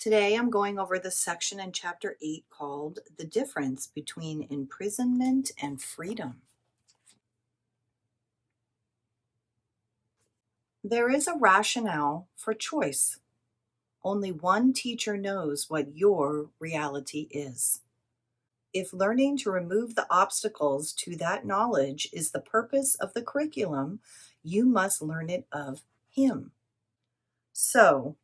Today I'm going over the section in Chapter 8 called The Difference Between Imprisonment and Freedom. There is a rationale for choice. Only one teacher knows what your reality is. If learning to remove the obstacles to that knowledge is the purpose of the curriculum, you must learn it of him. So,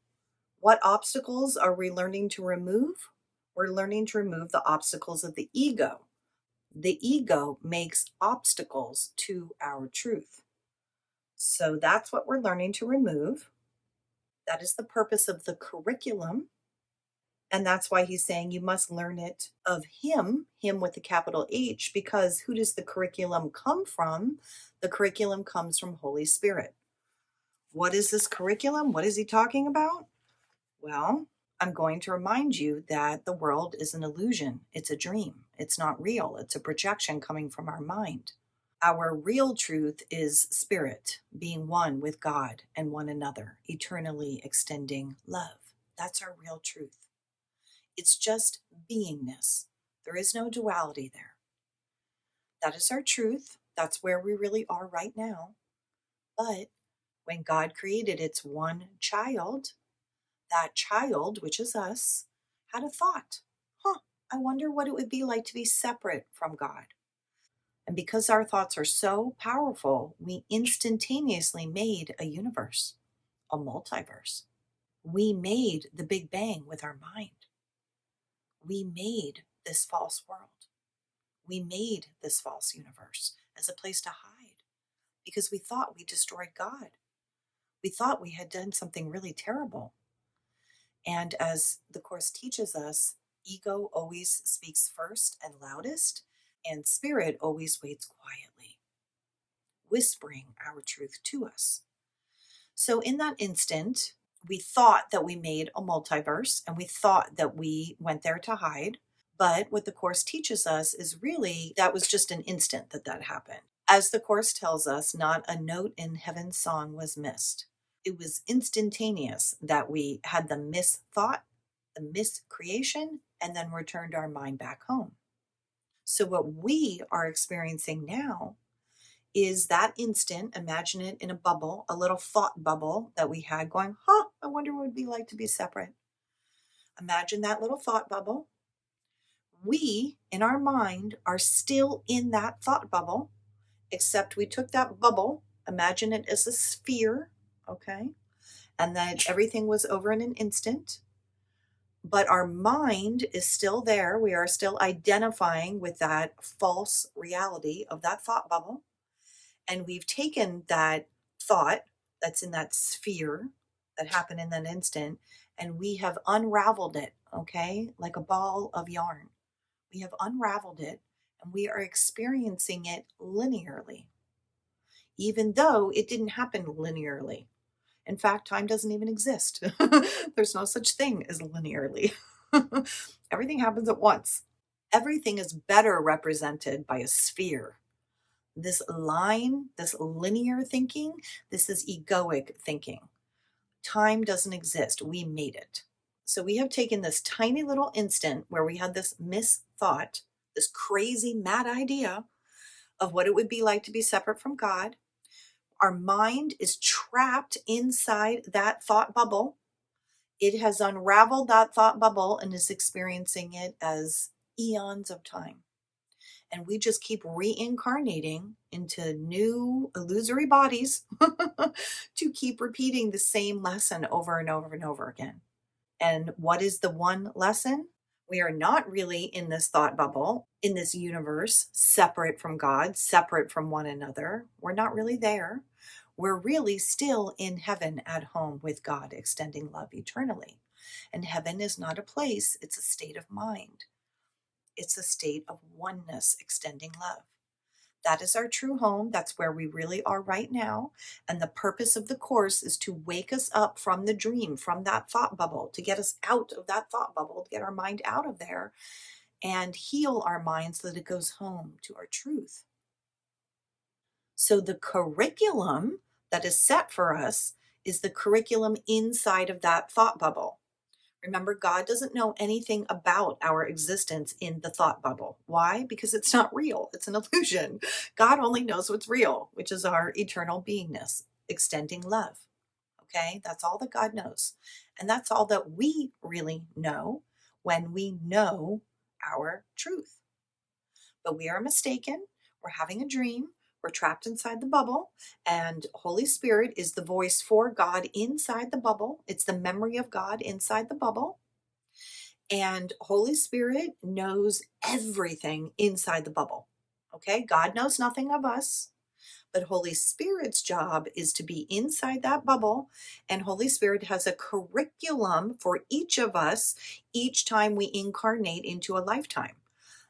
what obstacles are we learning to remove? We're learning to remove the obstacles of the ego. The ego makes obstacles to our truth. So that's what we're learning to remove. That is the purpose of the curriculum. And that's why he's saying you must learn it of him with the capital H, because who does the curriculum come from? The curriculum comes from Holy Spirit. What is this curriculum? What is he talking about? Well, I'm going to remind you that the world is an illusion. It's a dream. It's not real. It's a projection coming from our mind. Our real truth is spirit, being one with God and one another, eternally extending love. That's our real truth. It's just beingness. There is no duality there. That is our truth. That's where we really are right now. But when God created its one child, that child, which is us, had a thought. I wonder what it would be like to be separate from God. And because our thoughts are so powerful, we instantaneously made a universe, a multiverse. We made the Big Bang with our mind. We made this false world. We made this false universe as a place to hide because we thought we destroyed God. We thought we had done something really terrible. And as the Course teaches us, ego always speaks first and loudest, and spirit always waits quietly, whispering our truth to us. So in that instant, we thought that we made a multiverse and we thought that we went there to hide. But what the Course teaches us is really that was just an instant that happened. As the Course tells us, not a note in heaven's song was missed. It was instantaneous that we had the misthought, the miscreation, and then returned our mind back home. So what we are experiencing now is that instant. Imagine it in a bubble, a little thought bubble that we had going, I wonder what it would be like to be separate. Imagine that little thought bubble. We, in our mind, are still in that thought bubble, except we took that bubble, imagine it as a sphere, okay? And that everything was over in an instant. But our mind is still there. We are still identifying with that false reality of that thought bubble. And we've taken that thought that's in that sphere that happened in that instant, and we have unraveled it, okay? Like a ball of yarn. We have unraveled it, and we are experiencing it linearly, even though it didn't happen linearly. In fact, time doesn't even exist. There's no such thing as linearly. Everything happens at once. Everything is better represented by a sphere. This line, this linear thinking, this is egoic thinking. Time doesn't exist. We made it. So we have taken this tiny little instant where we had this misthought, this crazy mad idea of what it would be like to be separate from God. Our mind is trapped inside that thought bubble. It has unraveled that thought bubble and is experiencing it as eons of time. And we just keep reincarnating into new illusory bodies to keep repeating the same lesson over and over and over again. And what is the one lesson? We are not really in this thought bubble, in this universe, separate from God, separate from one another. We're not really there. We're really still in heaven at home with God, extending love eternally. And heaven is not a place, it's a state of mind. It's a state of oneness, extending love. That is our true home. That's where we really are right now. And the purpose of the Course is to wake us up from the dream, from that thought bubble, to get us out of that thought bubble, to get our mind out of there and heal our mind so that it goes home to our truth. So the curriculum that is set for us is the curriculum inside of that thought bubble. Remember, God doesn't know anything about our existence in the thought bubble. Why? Because it's not real. It's an illusion. God only knows what's real, which is our eternal beingness, extending love. Okay? That's all that God knows. And that's all that we really know when we know our truth. But we are mistaken. We're having a dream. We're trapped inside the bubble. And Holy Spirit is the voice for God inside the bubble. It's the memory of God inside the bubble. And Holy Spirit knows everything inside the bubble. Okay? God knows nothing of us, but Holy Spirit's job is to be inside that bubble. And Holy Spirit has a curriculum for each of us each time we incarnate into a lifetime.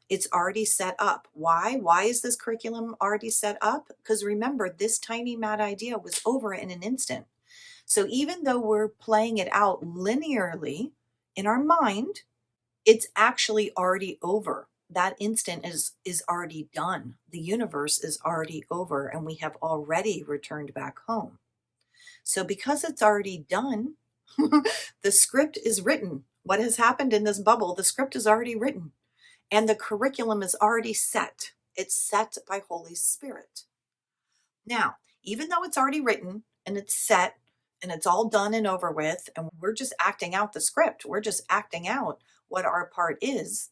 It's already set up. Why? Why is this curriculum already set up? Because remember, this tiny mad idea was over in an instant. So even though we're playing it out linearly in our mind, it's actually already over. That instant is already done. The universe is already over, and we have already returned back home. So because it's already done, the script is written. What has happened in this bubble, the script is already written, and the curriculum is already set. It's set by Holy Spirit. Now, even though it's already written and it's set and it's all done and over with, and we're just acting out the script, we're just acting out what our part is,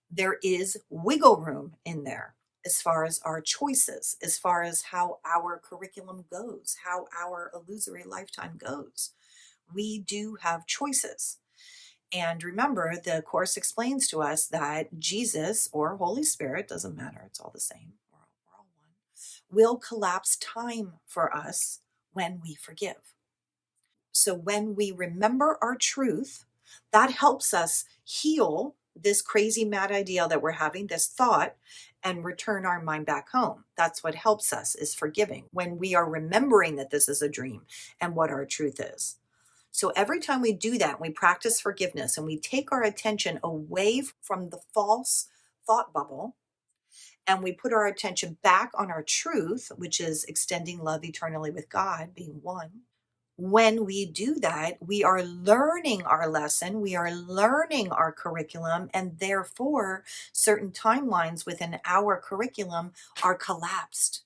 there is wiggle room in there as far as our choices, as far as how our curriculum goes, how our illusory lifetime goes. We do have choices. And remember, the Course explains to us that Jesus or Holy Spirit, doesn't matter, it's all the same, we're all one, will collapse time for us when we forgive. So when we remember our truth, that helps us heal this crazy mad idea that we're having, this thought, and return our mind back home. That's what helps us, is forgiving, when we are remembering that this is a dream and what our truth is. So every time we do that, we practice forgiveness and we take our attention away from the false thought bubble, and we put our attention back on our truth, which is extending love eternally with God, being one. When we do that, we are learning our lesson, we are learning our curriculum, and therefore certain timelines within our curriculum are collapsed.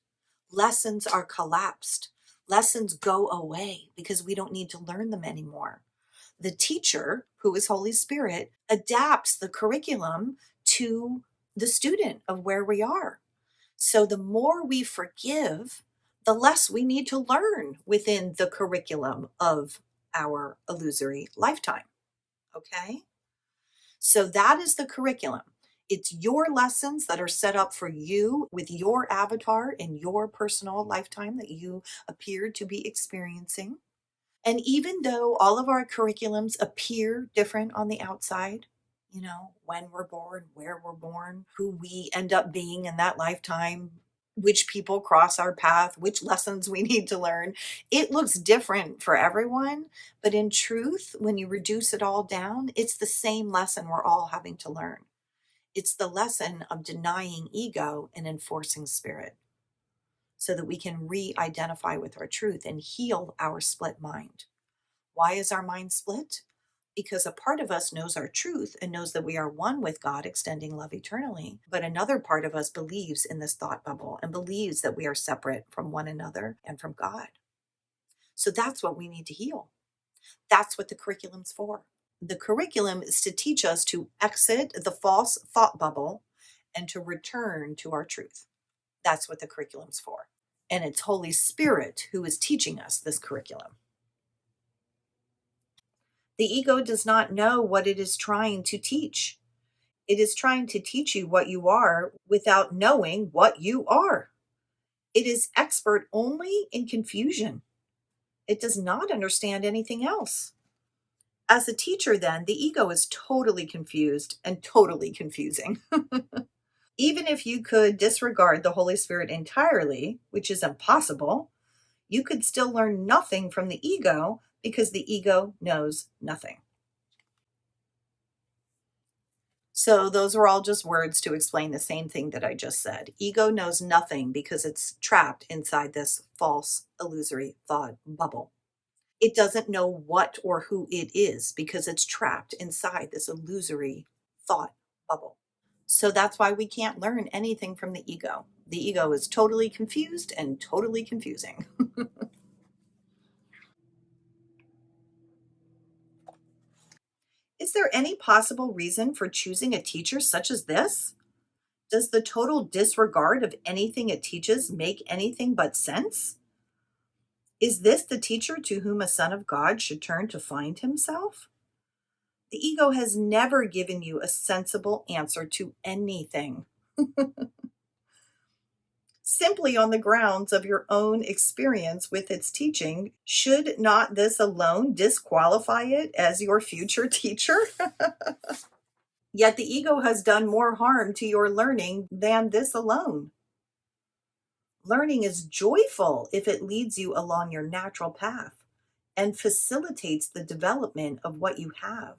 Lessons are collapsed. Lessons go away because we don't need to learn them anymore. The teacher, who is Holy Spirit, adapts the curriculum to the student of where we are. So the more we forgive, the less we need to learn within the curriculum of our illusory lifetime. Okay? So that is the curriculum. It's your lessons that are set up for you with your avatar in your personal lifetime that you appear to be experiencing. And even though all of our curriculums appear different on the outside, when we're born, where we're born, who we end up being in that lifetime, which people cross our path, which lessons we need to learn, it looks different for everyone. But in truth, when you reduce it all down, it's the same lesson we're all having to learn. It's the lesson of denying ego and enforcing spirit, so that we can re-identify with our truth and heal our split mind. Why is our mind split? Because a part of us knows our truth and knows that we are one with God, extending love eternally. But another part of us believes in this thought bubble and believes that we are separate from one another and from God. So that's what we need to heal. That's what the curriculum's for. The curriculum is to teach us to exit the false thought bubble and to return to our truth. That's what the curriculum's for. And it's Holy Spirit who is teaching us this curriculum. The ego does not know what it is trying to teach. It is trying to teach you what you are without knowing what you are. It is expert only in confusion. It does not understand anything else. As a teacher, then, the ego is totally confused and totally confusing. Even if you could disregard the Holy Spirit entirely, which is impossible, you could still learn nothing from the ego because the ego knows nothing. So those are all just words to explain the same thing that I just said. Ego knows nothing because it's trapped inside this false illusory thought bubble. It doesn't know what or who it is because it's trapped inside this illusory thought bubble. So that's why we can't learn anything from the ego. The ego is totally confused and totally confusing. Is there any possible reason for choosing a teacher such as this? Does the total disregard of anything it teaches make anything but sense? Is this the teacher to whom a son of God should turn to find himself? The ego has never given you a sensible answer to anything, simply on the grounds of your own experience with its teaching. Should not this alone disqualify it as your future teacher? Yet the ego has done more harm to your learning than this alone. Learning is joyful if it leads you along your natural path and facilitates the development of what you have.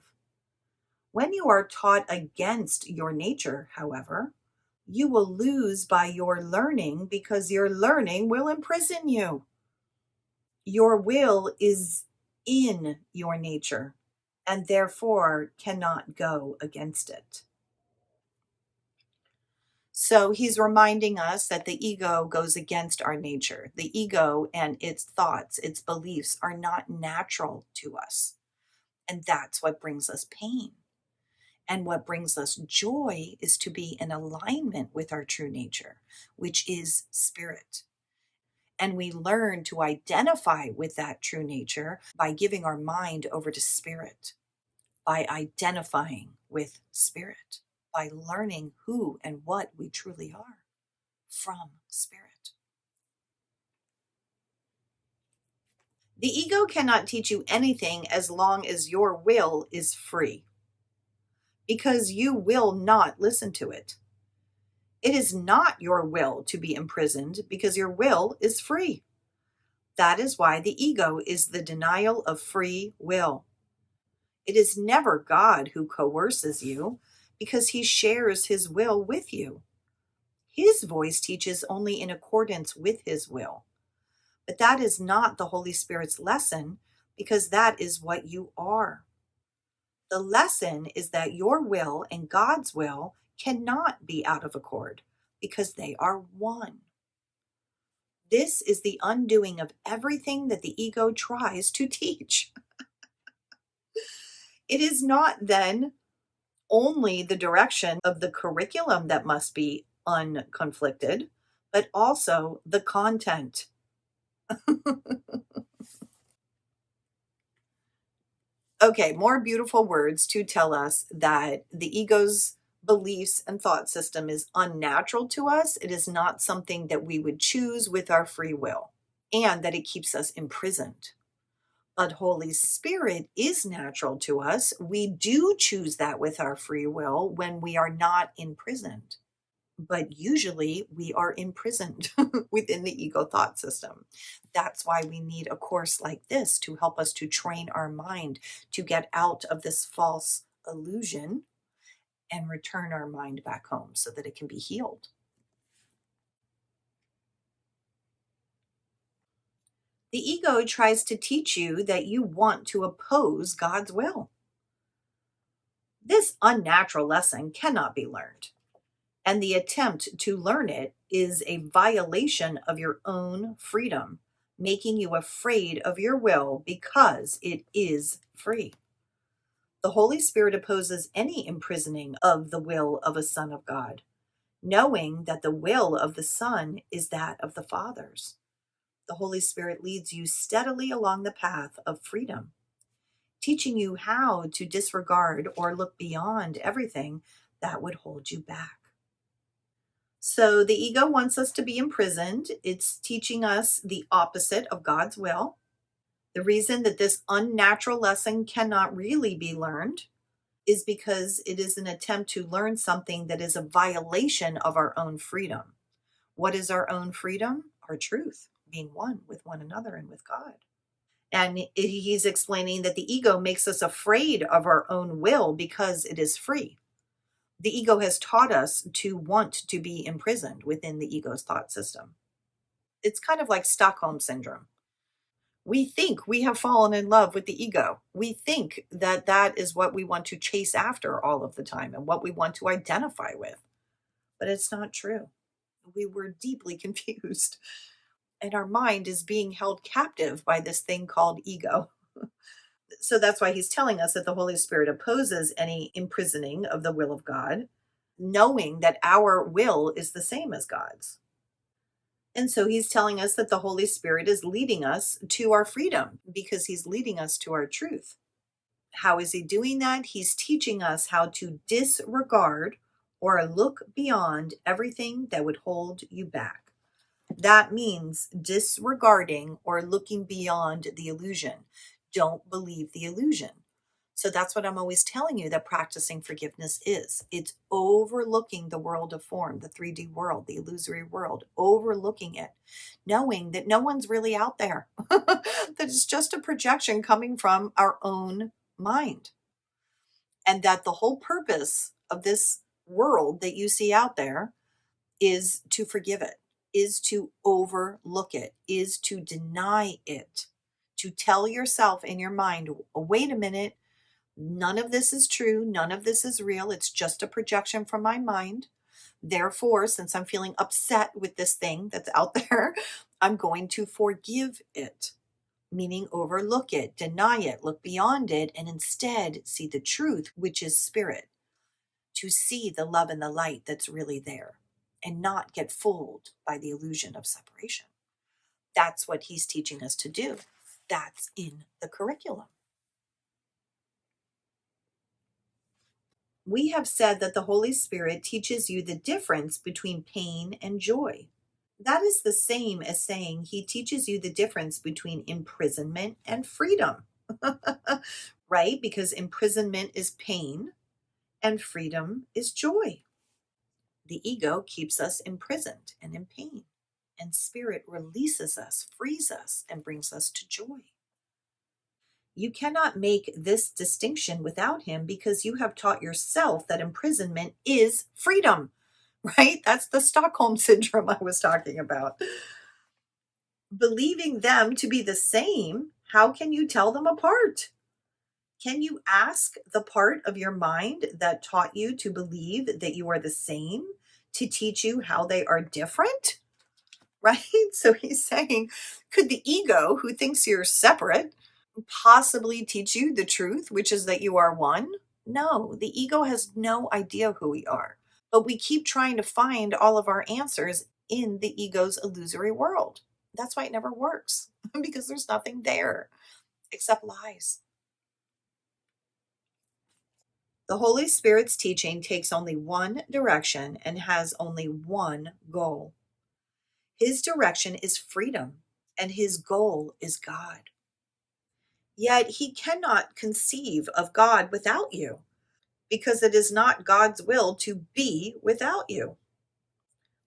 When you are taught against your nature, however, you will lose by your learning because your learning will imprison you. Your will is in your nature and therefore cannot go against it. So he's reminding us that the ego goes against our nature. The ego and its thoughts, its beliefs are not natural to us. And that's what brings us pain. And what brings us joy is to be in alignment with our true nature, which is spirit. And we learn to identify with that true nature by giving our mind over to spirit, by identifying with spirit, by learning who and what we truly are from spirit. The ego cannot teach you anything as long as your will is free, because you will not listen to it. It is not your will to be imprisoned because your will is free. That is why the ego is the denial of free will. It is never God who coerces you because he shares his will with you. His voice teaches only in accordance with his will. But that is not the Holy Spirit's lesson because that is what you are. The lesson is that your will and God's will cannot be out of accord because they are one. This is the undoing of everything that the ego tries to teach. It is not then only the direction of the curriculum that must be unconflicted, but also the content. Okay, more beautiful words to tell us that the ego's beliefs and thought system is unnatural to us. It is not something that we would choose with our free will, and that it keeps us imprisoned. But Holy Spirit is natural to us. We do choose that with our free will when we are not imprisoned. But usually we are imprisoned within the ego thought system. That's why we need a course like this to help us to train our mind to get out of this false illusion and return our mind back home so that it can be healed. The ego tries to teach you that you want to oppose God's will. This unnatural lesson cannot be learned, and the attempt to learn it is a violation of your own freedom, making you afraid of your will because it is free. The Holy Spirit opposes any imprisoning of the will of a son of God, knowing that the will of the Son is that of the Father's. The Holy Spirit leads you steadily along the path of freedom, teaching you how to disregard or look beyond everything that would hold you back. So the ego wants us to be imprisoned. It's teaching us the opposite of God's will. The reason that this unnatural lesson cannot really be learned is because it is an attempt to learn something that is a violation of our own freedom. What is our own freedom? Our truth, being one with one another and with God. And he's explaining that the ego makes us afraid of our own will because it is free. The ego has taught us to want to be imprisoned within the ego's thought system. It's kind of like Stockholm syndrome. We think we have fallen in love with the ego. We think that that is what we want to chase after all of the time and what we want to identify with. But it's not true. We were deeply confused. And our mind is being held captive by this thing called ego. So that's why he's telling us that the Holy Spirit opposes any imprisoning of the will of God, knowing that our will is the same as God's. And so he's telling us that the Holy Spirit is leading us to our freedom because he's leading us to our truth. How is he doing that? He's teaching us how to disregard or look beyond everything that would hold you back. That means disregarding or looking beyond the illusion. Don't believe the illusion. So that's what I'm always telling you that practicing forgiveness is. It's overlooking the world of form, the 3D world, the illusory world, overlooking it, knowing that no one's really out there, that it's just a projection coming from our own mind. And that the whole purpose of this world that you see out there is to forgive it, is to overlook it, is to deny it, to tell yourself in your mind, oh, wait a minute, none of this is true, none of this is real, it's just a projection from my mind. Therefore, since I'm feeling upset with this thing that's out there, I'm going to forgive it, meaning overlook it, deny it, look beyond it, and instead see the truth, which is spirit, to see the love and the light that's really there and not get fooled by the illusion of separation. That's what he's teaching us to do. That's in the curriculum. We have said that the Holy Spirit teaches you the difference between pain and joy. That is the same as saying he teaches you the difference between imprisonment and freedom, right? Because imprisonment is pain and freedom is joy. The ego keeps us imprisoned and in pain, and spirit releases us, frees us, and brings us to joy. You cannot make this distinction without him because you have taught yourself that imprisonment is freedom, right? That's the Stockholm syndrome I was talking about. Believing them to be the same, how can you tell them apart? Can you ask the part of your mind that taught you to believe that you are the same to teach you how they are different? Right? So he's saying, could the ego, who thinks you're separate, possibly teach you the truth, which is that you are one? No, the ego has no idea who we are. But we keep trying to find all of our answers in the ego's illusory world. That's why it never works, because there's nothing there except lies. The Holy Spirit's teaching takes only one direction and has only one goal. His direction is freedom, and his goal is God. Yet he cannot conceive of God without you, because it is not God's will to be without you.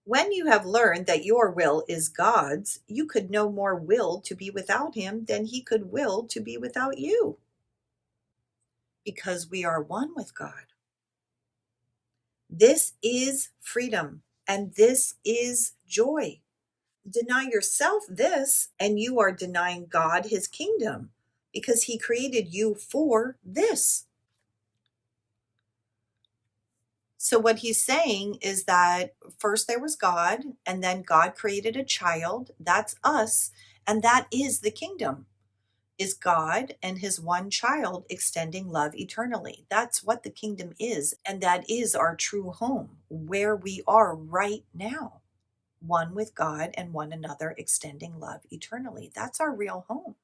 When you have learned that your will is God's, you could no more will to be without him than he could will to be without you, because we are one with God. This is freedom, and this is joy. Deny yourself this, and you are denying God his kingdom, because he created you for this. So, what he's saying is that first there was God, and then God created a child. That's us. And that is the kingdom, is God and his one child extending love eternally. That's what the kingdom is. And that is our true home, where we are right now, one with God and one another, extending love eternally. That's our real home.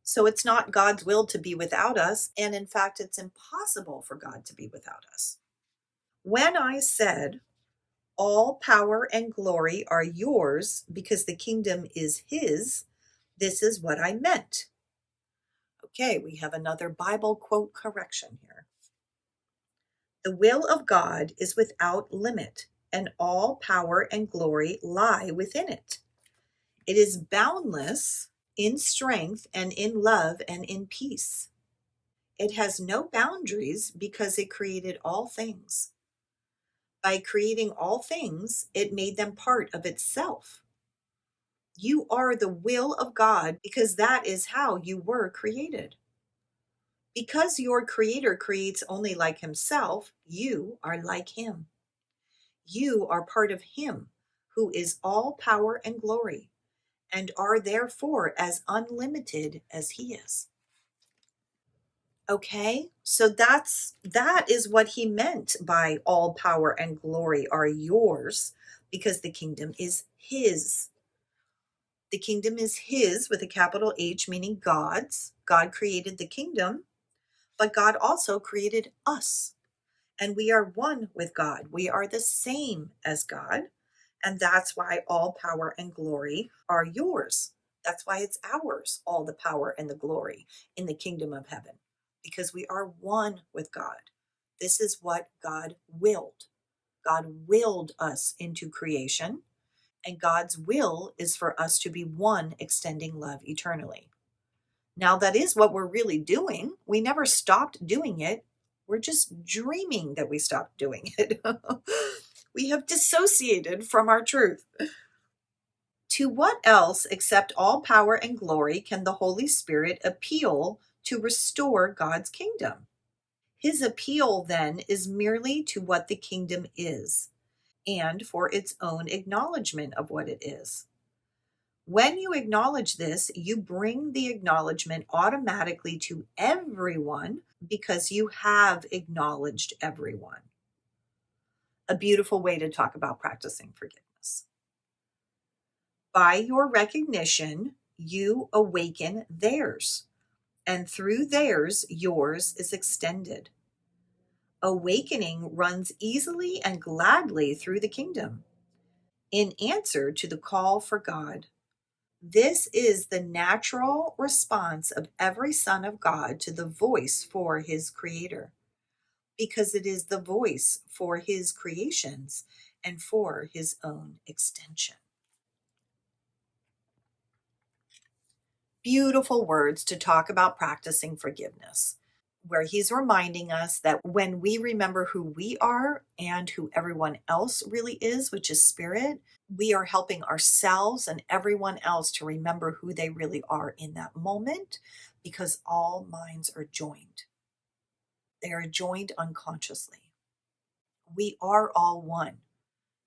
So it's not God's will to be without us. And in fact, it's impossible for God to be without us. When I said, all power and glory are yours because the kingdom is his, this is what I meant. Okay, we have another Bible quote correction here. The will of God is without limit, and all power and glory lie within it. It is boundless in strength and in love and in peace. It has no boundaries because it created all things. By creating all things, it made them part of itself. You are the will of God because that is how you were created. Because your creator creates only like himself, you are like him. You are part of him who is all power and glory and are therefore as unlimited as he is. Okay, so that is what he meant by all power and glory are yours, because the kingdom is his. The kingdom is his with a capital H, meaning God's. God created the kingdom, but God also created us. And we are one with God. We are the same as God. And that's why all power and glory are yours. That's why it's ours, all the power and the glory in the kingdom of heaven, because we are one with God. This is what God willed. God willed us into creation, and God's will is for us to be one, extending love eternally. Now, that is what we're really doing. We never stopped doing it. We're just dreaming that we stopped doing it. We have dissociated from our truth. To what else except all power and glory can the Holy Spirit appeal to restore God's kingdom? His appeal then is merely to what the kingdom is and for its own acknowledgement of what it is. When you acknowledge this, you bring the acknowledgement automatically to everyone because you have acknowledged everyone. A beautiful way to talk about practicing forgiveness. By your recognition, you awaken theirs, and through theirs, yours is extended. Awakening runs easily and gladly through the kingdom in answer to the call for God. This is the natural response of every son of God to the voice for his creator, because it is the voice for his creations and for his own extension. Beautiful words to talk about practicing forgiveness, where he's reminding us that when we remember who we are and who everyone else really is, which is spirit, we are helping ourselves and everyone else to remember who they really are in that moment, because all minds are joined. They are joined unconsciously. We are all one.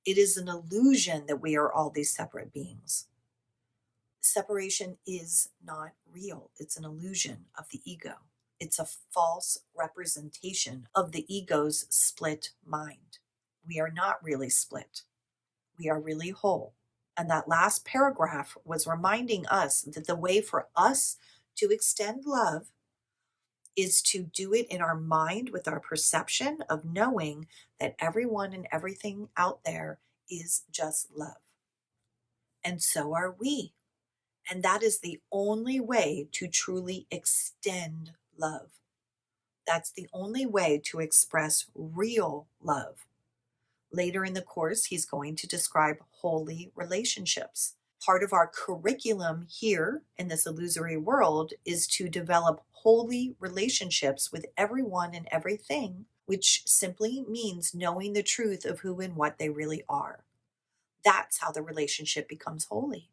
It is an illusion that we are all these separate beings. Separation is not real. It's an illusion of the ego. It's a false representation of the ego's split mind. We are not really split. We are really whole. And that last paragraph was reminding us that the way for us to extend love is to do it in our mind with our perception of knowing that everyone and everything out there is just love. And so are we. And that is the only way to truly extend love. That's the only way to express real love. Later in the course, he's going to describe holy relationships. Part of our curriculum here in this illusory world is to develop holy relationships with everyone and everything, which simply means knowing the truth of who and what they really are. That's how the relationship becomes holy.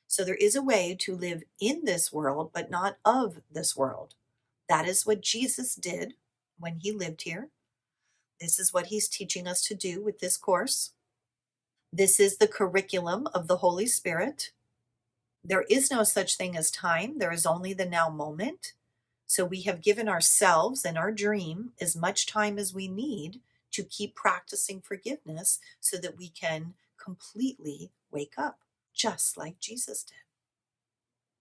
So there is a way to live in this world, but not of this world. That is what Jesus did when he lived here. This is what he's teaching us to do with this course. This is the curriculum of the Holy Spirit. There is no such thing as time. There is only the now moment. So we have given ourselves and our dream as much time as we need to keep practicing forgiveness so that we can completely wake up, just like Jesus did.